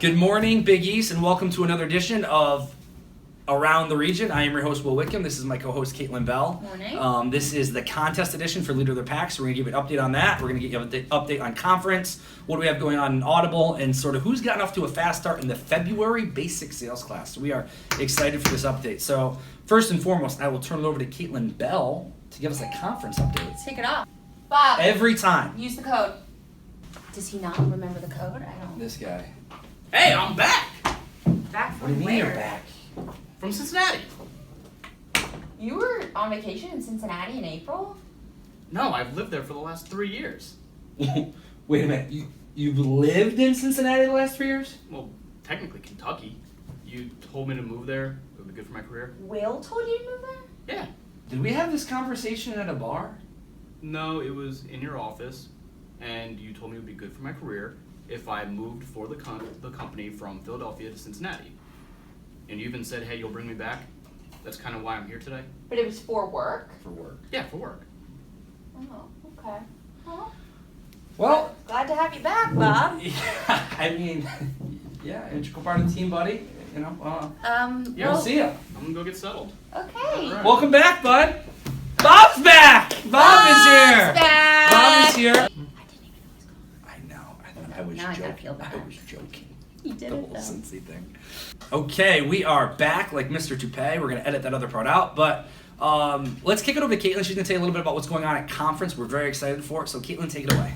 Good morning, Big East, and welcome to another edition of Around the Region. I am your host, Will Whitcomb. This is my co-host, Caitlin Bell. Morning. This is the contest edition for Leader of the Pack, so we're going to give you an update on that. We're going to get you an update on conference, what do we have going on in Audible, and sort of who's gotten off to a fast start in the February basic sales class. So we are excited for this update. So first and foremost, I will turn it over to Caitlin Bell to give us a conference update. Let's take it off. Bob, Every time. use the code. Does he not remember the code? I don't. This guy. Hey, I'm back Back What do from you mean you're where? back? from Cincinnati. You were on vacation in Cincinnati in April? No, I've lived there for the last 3 years. Wait a minute. You've lived in Cincinnati the last 3 years? Well, technically Kentucky. You told me to move there. It would be good for my career. Will told you to move there? Yeah. Did we have this conversation at a bar? No, it was in your office, and you told me it would be good for my career if I moved for the company from Philadelphia to Cincinnati. And you even said, hey, you'll bring me back. That's kind of why I'm here today. But it was for work? For work. Yeah, for work. Oh, okay. Well, Glad to have you back, Bob. yeah, I mean, yeah, integral part of the team, buddy. You know, Yeah, we'll well, see ya. I'm gonna go get settled. okay. All right. Welcome back, bud. Bob's back. Bob is here. Back. Bob is here. I know. I was Now I gotta joking. feel bad. I was joking. You did The it whole though. Cincy thing. Okay, we are back like Mr. Toupee. We're going to edit that other part out, but let's kick it over to Caitlin. She's going to tell you a little bit about what's going on at conference. We're very excited for it, so Caitlin, take it away.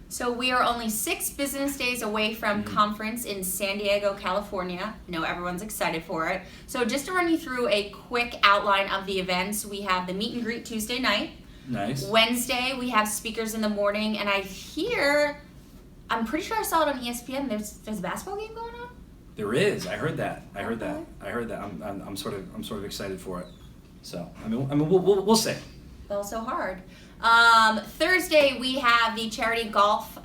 So we are only 6 business days away from conference in San Diego, California. I know everyone's excited for it. So just to run you through a quick outline of the events, we have the meet and greet Tuesday night. Nice. Wednesday, we have speakers in the morning, and I'm pretty sure I saw it on ESPN. There's a basketball game going on. There is. I heard that. Okay. I'm sort of excited for it. So I mean, we'll see. Fell so hard. Thursday, we have the charity golf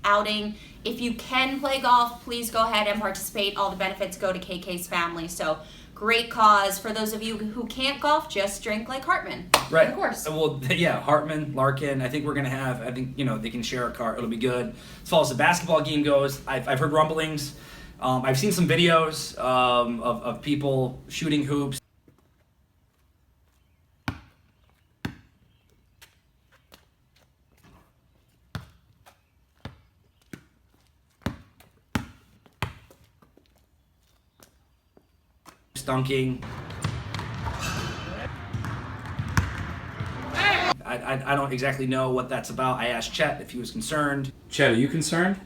outing. If you can play golf, please go ahead and participate. All the benefits go to KK's family. So great cause. For those of you who can't golf, just drink like Hartman. Right. Of course. Well, yeah, Hartman, Larkin. I think we're gonna have. I think they can share a car. It'll be good. As far as the basketball game goes, I've heard rumblings. I've seen some videos of people shooting hoops. Dunking. I don't exactly know what that's about. I asked Chet if he was concerned. Chet, are you concerned?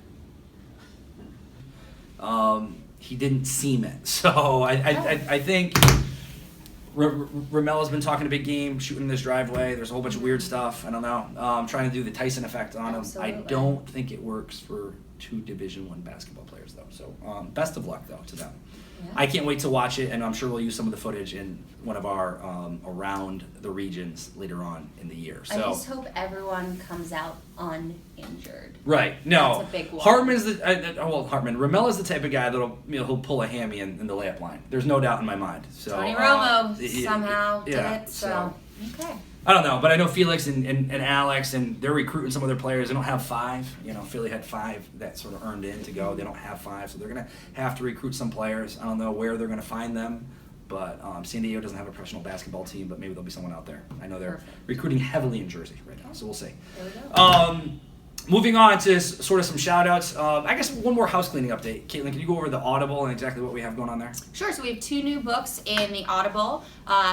He didn't seem it. So I think Ramella's been talking a big game, shooting in this driveway. There's a whole bunch of weird stuff. I don't know. Trying to do the Tyson effect on him. Absolutely. I don't think it works for 2 Division I basketball players, though. So best of luck, though, to them. Yeah. I can't wait to watch it, and I'm sure we'll use some of the footage in one of our around the regions later on in the year. So I just hope everyone comes out uninjured. right, no, That's a big one. Hartman's Hartman. Ramella's the type of guy that'll he'll pull a hammy in the layup line. There's no doubt in my mind. So Tony Romo yeah, somehow did yeah, it. So okay. I don't know, but I know Felix and Alex, and they're recruiting some of their players. They don't have 5. Philly had 5 that sort of earned in to go. They don't have 5, so they're going to have to recruit some players. I don't know where they're going to find them, but San Diego doesn't have a professional basketball team, but maybe there'll be someone out there. I know they're Perfect. recruiting heavily in Jersey right now, so we'll see. There we go. Moving on to sort of some shout-outs. I guess one more house cleaning update. Caitlin, can you go over the Audible and exactly what we have going on there? Sure, so we have 2 new books in the Audible.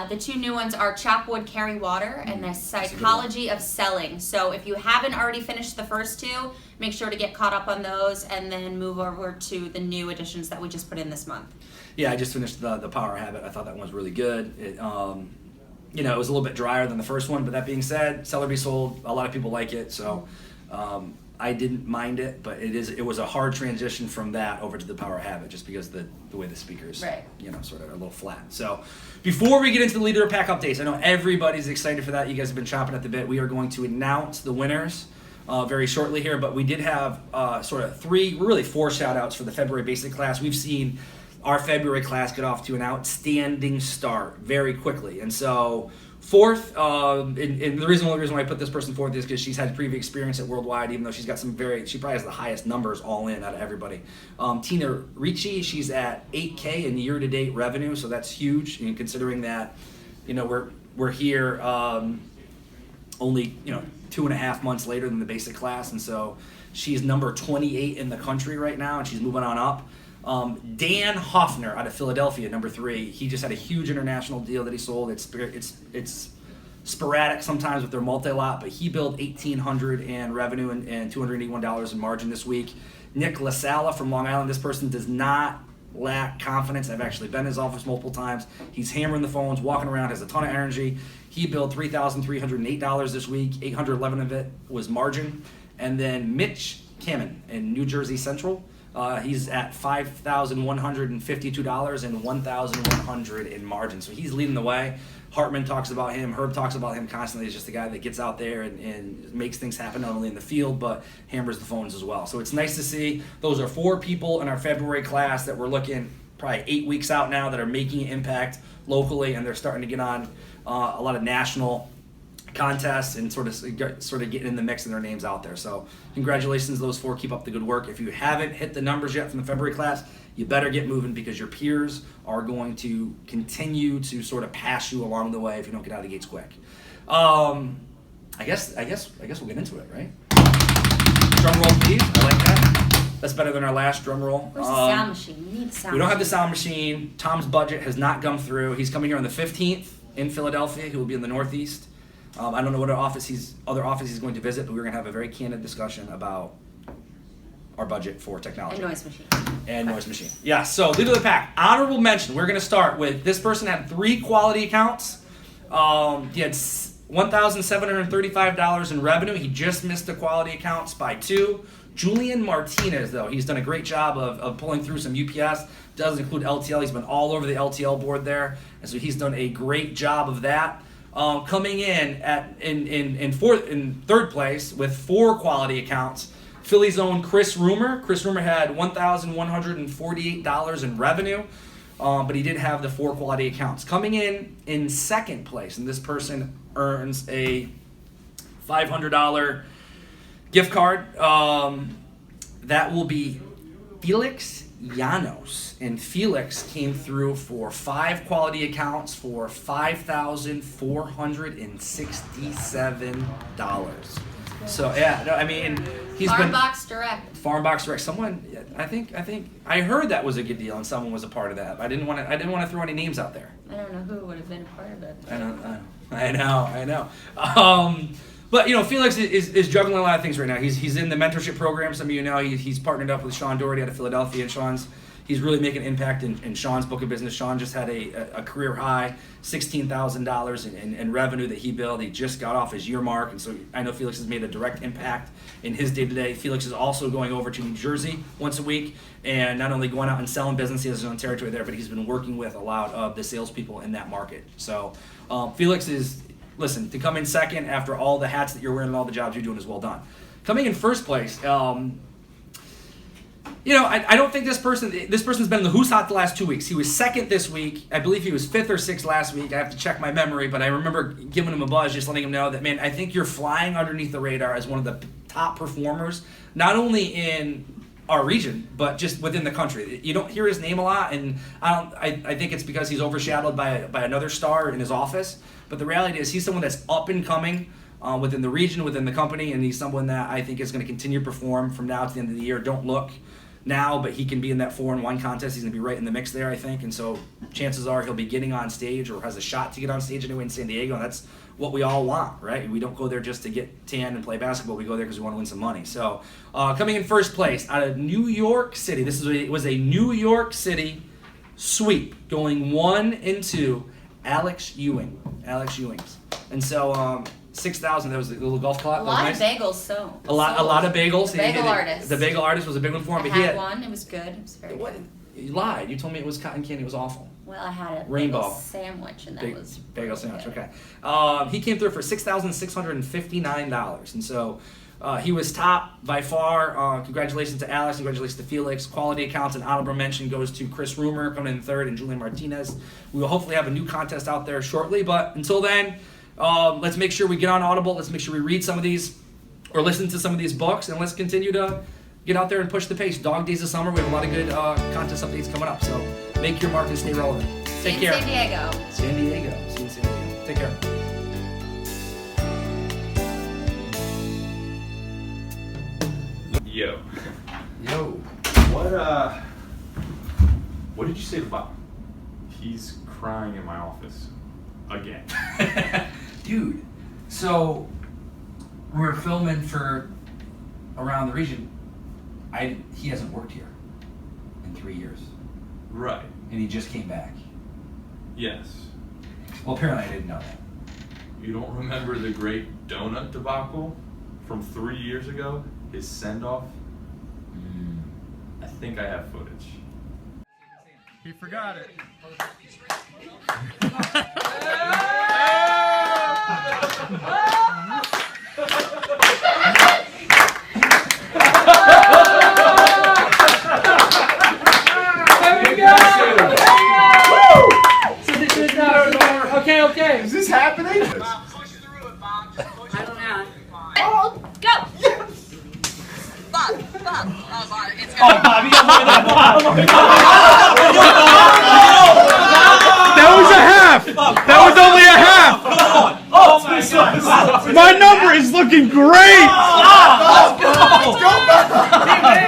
The 2 new ones are Chop Wood, Carry Water and The Psychology of Selling. So if you haven't already finished the first 2, make sure to get caught up on those and then move over to the new editions that we just put in this month. Yeah, I just finished the Power Habit. I thought that one was really good. It was a little bit drier than the first one, but that being said, Sell or Be Sold, a lot of people like it, so I didn't mind it, but it was a hard transition from that over to the Power Habit just because the way the speakers Right. sort of are a little flat. So before we get into the Leader of Pack updates, I know everybody's excited for that. You guys have been chomping at the bit. We are going to announce the winners very shortly here, but we did have sort of 4 shout outs for the February basic class. We've seen our February class get off to an outstanding start very quickly, and so Fourth, and the only reason why I put this person fourth is because she's had previous experience at Worldwide, even though she's got she probably has the highest numbers all in out of everybody. Tina Ricci, she's at 8K in year-to-date revenue, so that's huge, and considering that, we're here only 2.5 months later than the basic class, and so she's number 28 in the country right now, and she's moving on up. Dan Hoffner out of Philadelphia, number 3. He just had a huge international deal that he sold. It's sporadic sometimes with their multi-lot, but he billed $1,800 in revenue and $281 in margin this week. Nick LaSala from Long Island. This person does not lack confidence. I've actually been in his office multiple times. He's hammering the phones, walking around, has a ton of energy. He billed $3,308 this week. $811 of it was margin. And then Mitch Kamen in New Jersey Central. He's at $5,152 and $1,100 in margin. So he's leading the way. Hartman talks about him. Herb talks about him constantly. He's just a guy that gets out there and makes things happen, not only in the field, but hammers the phones as well. So it's nice to see. Those are 4 people in our February class that we're looking probably 8 weeks out now that are making an impact locally, and they're starting to get on a lot of national contests and sort of getting in the mix and their names out there. So congratulations to those 4. Keep up the good work. If you haven't hit the numbers yet from the February class, you better get moving, because your peers are going to continue to sort of pass you along the way if you don't get out of the gates quick. I guess we'll get into it, right? Drum roll, please. I like that. That's better than our last drum roll. Where's the sound machine? We need the sound. We don't have the sound machine. Tom's budget has not come through. He's coming here on the 15th in Philadelphia. He will be in the Northeast. I don't know what other office he's going to visit, but we're going to have a very candid discussion about our budget for technology. And noise machine. Yeah, so leader of the pack. Honorable mention. We're going to start with this person had 3 quality accounts. He had $1,735 in revenue. He just missed the quality accounts by 2. Julian Martinez, though, he's done a great job of pulling through some UPS. Doesn't include LTL. He's been all over the LTL board there, and so he's done a great job of that. Coming in in third place with 4 quality accounts, Philly's own Chris Rumer. Chris Rumer had $1,148 in revenue, but he did have the 4 quality accounts. Coming in second place, and this person earns a $500 gift card. That will be Felix Llanos, and Felix came through for 5 quality accounts for $5,467. So yeah, no, I mean he's Farm been Box Direct. Farm Box Direct. Someone, I think I heard that was a good deal, and someone was a part of that. I didn't want to throw any names out there. I don't know who would have been a part of it. I know. But Felix is juggling a lot of things right now. He's in the mentorship program. Some of you know he's partnered up with Sean Doherty out of Philadelphia, and he's really making an impact in Sean's book of business. Sean just had a career high $16,000 in revenue that he billed. He just got off his year mark, and so I know Felix has made a direct impact in his day-to-day. Felix is also going over to New Jersey once a week, and not only going out and selling business, he has his own territory there, but he's been working with a lot of the salespeople in that market. So Felix is, listen, to come in second after all the hats that you're wearing and all the jobs you're doing is well done. Coming in first place, I don't think this person's been in the who's hot the last 2 weeks. He was second this week. I believe he was 5th or 6th last week. I have to check my memory, but I remember giving him a buzz, just letting him know that, man, I think you're flying underneath the radar as one of the top performers, not only in our region, but just within the country. You don't hear his name a lot, and I think it's because he's overshadowed by another star in his office. But the reality is he's someone that's up and coming within the region, within the company, and he's someone that I think is going to continue to perform from now to the end of the year. Don't look now, but he can be in that 4-1 contest. He's going to be right in the mix there, I think. And so chances are he'll be getting on stage, or has a shot to get on stage anyway in San Diego. And that's what we all want, right? We don't go there just to get tan and play basketball. We go there because we want to win some money. So coming in first place out of New York City, was a New York City sweep, going 1 and 2, Alex Ewings. And so 6,000. That was the little golf club. A lot of bagels, so. A lot of bagels. The bagel artist. The bagel artist was a big one for him. I had one. It was good. It was very good. You lied. You told me it was cotton candy. It was awful. Well, I had a Rainbow bagel sandwich, and that was bagel sandwich. good. Okay. He came through for $6,659, and so he was top by far. Congratulations to Alex. Congratulations to Felix. Quality accounts and honorable mention goes to Chris Rumer coming in third, and Julian Martinez. We will hopefully have a new contest out there shortly, but until then, Let's make sure we get on Audible. Let's make sure we read some of these or listen to some of these books, and let's continue to get out there and push the pace. Dog Days of Summer, we have a lot of good contest updates coming up, so make your mark and stay relevant. Take care. San Diego. San Diego. See you in San Diego. Take care. Yo. Yo. What did you say to Bob? He's crying in my office. Again. Dude, so we're filming for around the region. He hasn't worked here in 3 years, Right. and he just came back. Yes. Well, apparently I didn't know that. You don't remember the great donut debacle from 3 years ago? His send-off? I think I have footage. He forgot it. Okay. Is this happening? I don't know. Oh, go! Bob. Oh, Bob. It's Oh, Bob, you got more than that. That was a half. That was only a half. Oh my God. My number is looking great. Let's go.